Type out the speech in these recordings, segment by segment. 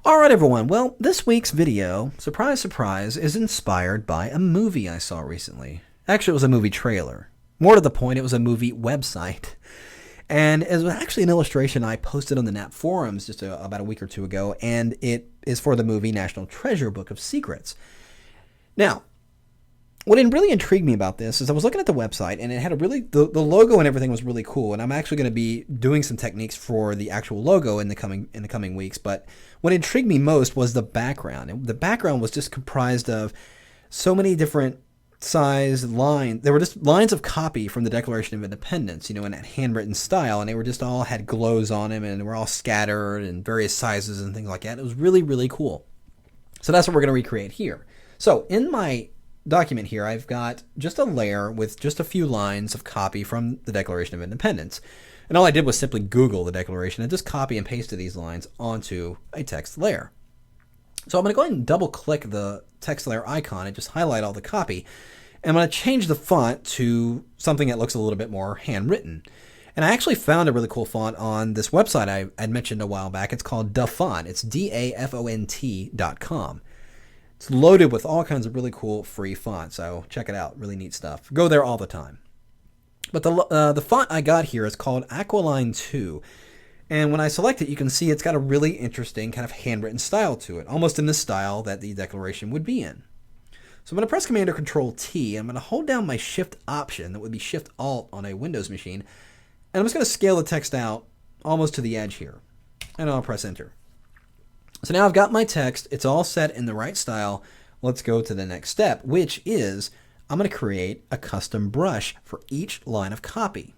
Alright everyone, well, this week's video, surprise surprise, is inspired by a movie I saw recently. Actually, it was a movie trailer. More to the point, it was a movie website. And it was actually an illustration I posted on the NAP forums just about a week or two ago, and it is for the movie National Treasure Book of Secrets. Now, what really intrigued me about this is I was looking at the website and it had the logo and everything was really cool, and I'm actually going to be doing some techniques for the actual logo in the coming weeks. But what intrigued me most was the background. And the background was just comprised of so many different size lines. There were just lines of copy from the Declaration of Independence, in that handwritten style, and they were just all had glows on them and they were all scattered in various sizes and things like that. It was really, really cool. So that's what we're going to recreate here. So in my document here, I've got just a layer with just a few lines of copy from the Declaration of Independence. And all I did was simply Google the Declaration and just copy and pasted these lines onto a text layer. So I'm going to go ahead and double click the text layer icon and just highlight all the copy. And I'm going to change the font to something that looks a little bit more handwritten. And I actually found a really cool font on this website I had mentioned a while back. It's called Dafont. It's DAFONT.com. It's loaded with all kinds of really cool free fonts, so check it out. Really neat stuff. Go there all the time. But the font I got here is called Aquiline 2. And when I select it, you can see it's got a really interesting kind of handwritten style to it, almost in the style that the Declaration would be in. So I'm going to press Command or Control T. I'm going to hold down my Shift Option, that would be Shift Alt on a Windows machine, and I'm just going to scale the text out almost to the edge here. And I'll press Enter. So now I've got my text. It's all set in the right style. Let's go to the next step, which is I'm going to create a custom brush for each line of copy.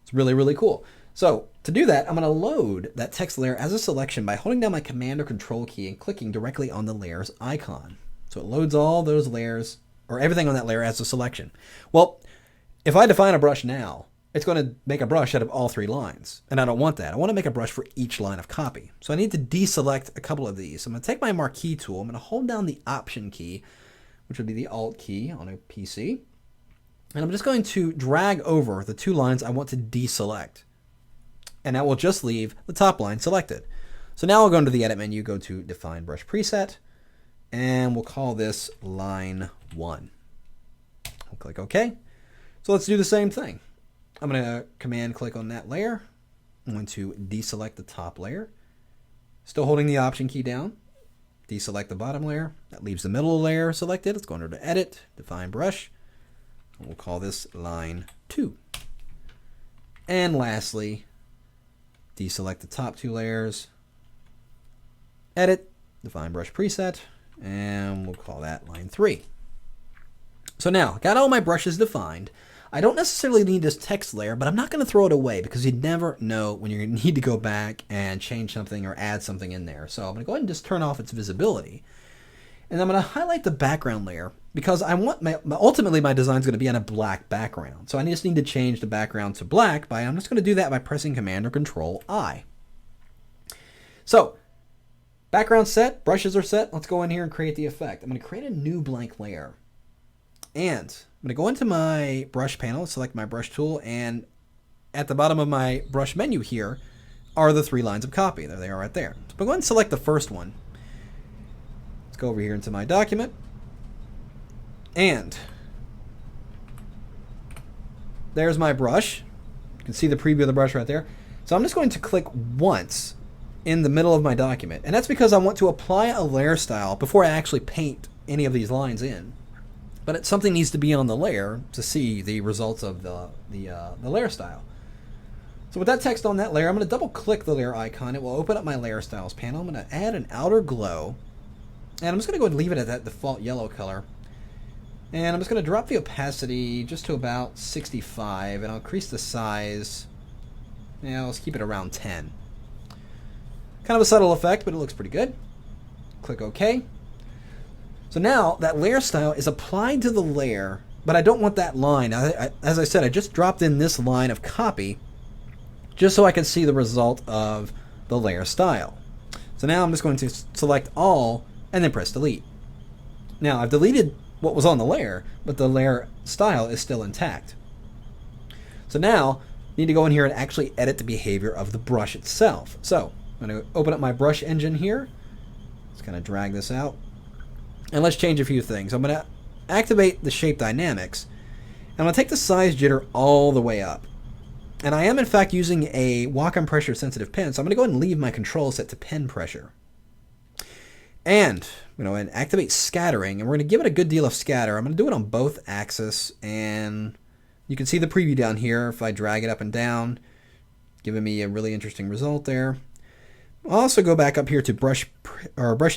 It's really, really cool. So to do that, I'm going to load that text layer as a selection by holding down my Command or Control key and clicking directly on the layers icon. So it loads all those layers, or everything on that layer as a selection. Well, if I define a brush now, it's going to make a brush out of all three lines. And I don't want that. I want to make a brush for each line of copy. So I need to deselect a couple of these. So I'm going to take my Marquee tool. I'm going to hold down the Option key, which would be the Alt key on a PC. And I'm just going to drag over the two lines I want to deselect. And that will just leave the top line selected. So now I'll go into the Edit menu, go to Define Brush Preset, and we'll call this Line 1. I'll click OK. So let's do the same thing. I'm going to Command click on that layer. I'm going to deselect the top layer. Still holding the Option key down. Deselect the bottom layer. That leaves the middle layer selected. Let's go under to Edit, Define Brush. And we'll call this Line 2. And lastly, deselect the top two layers. Edit, Define Brush Preset. And we'll call that Line 3. So now, got all my brushes defined. I don't necessarily need this text layer, but I'm not going to throw it away because you never know when you're going to need to go back and change something or add something in there. So I'm going to go ahead and just turn off its visibility. And I'm going to highlight the background layer because I want ultimately my design is going to be on a black background. So I just need to change the background to black I'm just going to do that by pressing Command or Control I. So background set, brushes are set. Let's go in here and create the effect. I'm going to create a new blank layer. And I'm going to go into my brush panel, select my brush tool, and at the bottom of my brush menu here are the three lines of copy. There they are right there. So I'm going to go ahead and select the first one. Let's go over here into my document. And there's my brush. You can see the preview of the brush right there. So I'm just going to click once in the middle of my document. And that's because I want to apply a layer style before I actually paint any of these lines in. But something needs to be on the layer to see the results of the layer style. So with that text on that layer, I'm going to double click the layer icon. It will open up my layer styles panel. I'm going to add an outer glow. And I'm just going to go and leave it at that default yellow color. And I'm just going to drop the opacity just to about 65. And I'll increase the size. Yeah, let's keep it around 10. Kind of a subtle effect, but it looks pretty good. Click OK. So now that layer style is applied to the layer, but I don't want that line. As I said, I just dropped in this line of copy just so I can see the result of the layer style. So now I'm just going to select all and then press delete. Now I've deleted what was on the layer, but the layer style is still intact. So now I need to go in here and actually edit the behavior of the brush itself. So I'm going to open up my brush engine here. Let's kind of drag this out. And let's change a few things. I'm going to activate the shape dynamics. And I'm going to take the size jitter all the way up. And I am in fact using a Wacom pressure sensitive pen, so I'm going to go ahead and leave my control set to pen pressure. And I'm going to activate scattering, and we're going to give it a good deal of scatter. I'm going to do it on both axes, and you can see the preview down here if I drag it up and down, giving me a really interesting result there. I'll also go back up here to brush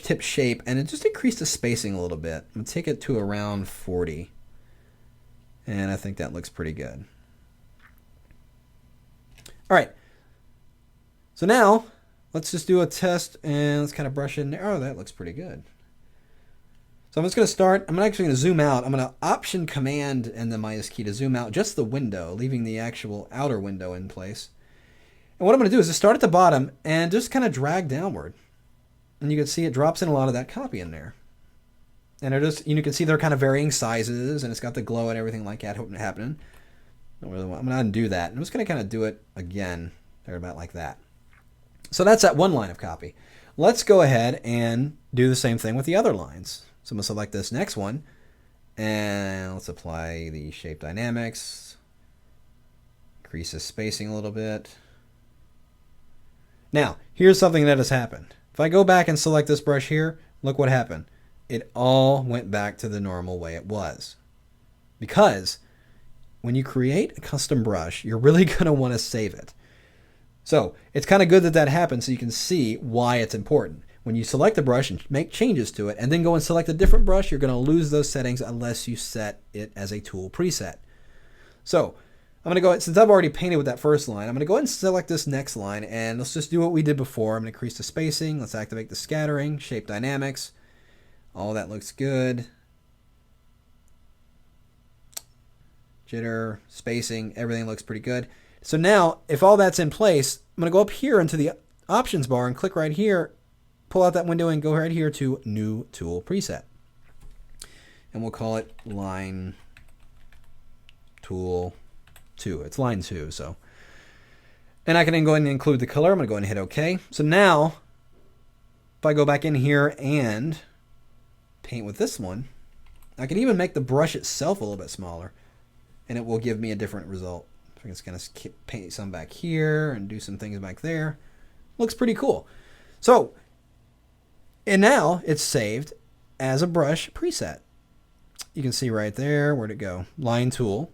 tip shape and just increase the spacing a little bit. I'm going to take it to around 40. And I think that looks pretty good. All right. So now let's just do a test and let's kind of brush in there. Oh, that looks pretty good. So I'm just going to start. I'm actually going to zoom out. I'm going to Option Command and the minus key to zoom out just the window, leaving the actual outer window in place. And what I'm going to do is just start at the bottom and just kind of drag downward. And you can see it drops in a lot of that copy in there. And you can see they're kind of varying sizes, and it's got the glow and everything like that happening. I'm going to undo that. I'm just going to kind of do it again, there about like that. So that's that one line of copy. Let's go ahead and do the same thing with the other lines. So I'm going to select this next one, and let's apply the shape dynamics. Increase the spacing a little bit. Now, here's something that has happened. If I go back and select this brush here, look what happened. It all went back to the normal way it was. Because when you create a custom brush, you're really going to want to save it. So it's kind of good that that happens so you can see why it's important. When you select the brush and make changes to it and then go and select a different brush, you're going to lose those settings unless you set it as a tool preset. So I'm going to go ahead, since I've already painted with that first line, I'm going to go ahead and select this next line, and let's just do what we did before. I'm going to increase the spacing. Let's activate the scattering, shape dynamics. All that looks good. Jitter, spacing, everything looks pretty good. So now, if all that's in place, I'm going to go up here into the options bar and click right here, pull out that window and go right here to New Tool Preset. And we'll call it Line Tool 2. It's line 2, so. And I can then go ahead and include the color. I'm going to go ahead and hit OK. So now, if I go back in here and paint with this one, I can even make the brush itself a little bit smaller, and it will give me a different result. I think it's going to paint some back here and do some things back there. Looks pretty cool. So, and now it's saved as a brush preset. You can see right there, where'd it go? Line tool.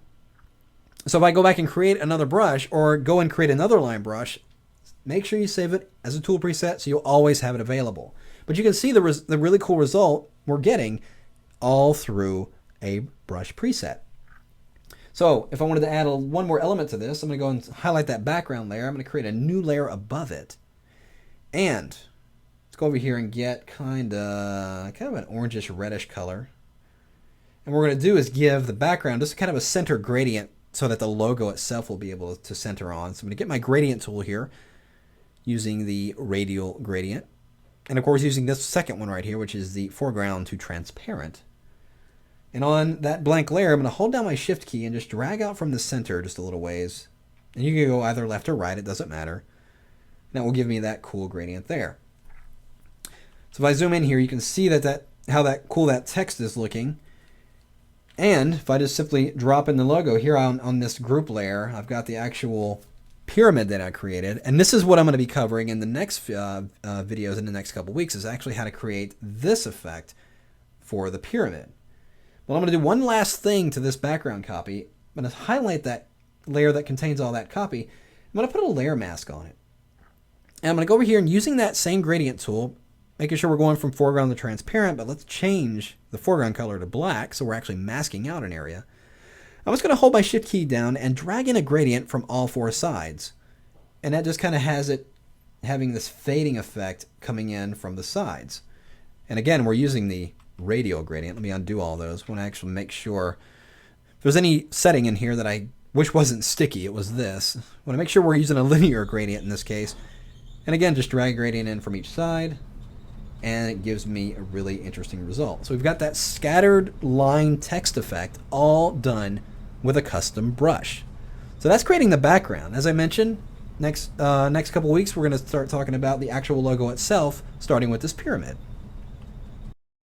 So if I go back and create another brush or go and create another line brush, make sure you save it as a tool preset so you'll always have it available. But you can see the really cool result we're getting all through a brush preset. So if I wanted to add one more element to this, I'm going to go and highlight that background layer. I'm going to create a new layer above it. And let's go over here and get kind of an orangish reddish color. And what we're going to do is give the background just kind of a center gradient so that the logo itself will be able to center on. So I'm going to get my gradient tool here using the radial gradient. And of course using this second one right here, which is the foreground to transparent. And on that blank layer, I'm going to hold down my shift key and just drag out from the center just a little ways. And you can go either left or right, it doesn't matter. And that will give me that cool gradient there. So if I zoom in here, you can see how cool that text is looking. And if I just simply drop in the logo here on this group layer, I've got the actual pyramid that I created. And this is what I'm going to be covering in the next videos in the next couple weeks, is actually how to create this effect for the pyramid. Well, I'm going to do one last thing to this background copy. I'm going to highlight that layer that contains all that copy. I'm going to put a layer mask on it. And I'm going to go over here and using that same gradient tool, making sure we're going from foreground to transparent, but let's change the foreground color to black so we're actually masking out an area. I'm just going to hold my shift key down and drag in a gradient from all four sides. And that just kind of has it having this fading effect coming in from the sides. And again, we're using the radial gradient. Let me undo all those. I want to actually make sure if there's any setting in here that I wish wasn't sticky, it was this. I want to make sure we're using a linear gradient in this case. And again, just drag a gradient in from each side, and it gives me a really interesting result. So we've got that scattered line text effect all done with a custom brush. So that's creating the background. As I mentioned, Next couple weeks, we're going to start talking about the actual logo itself, starting with this pyramid.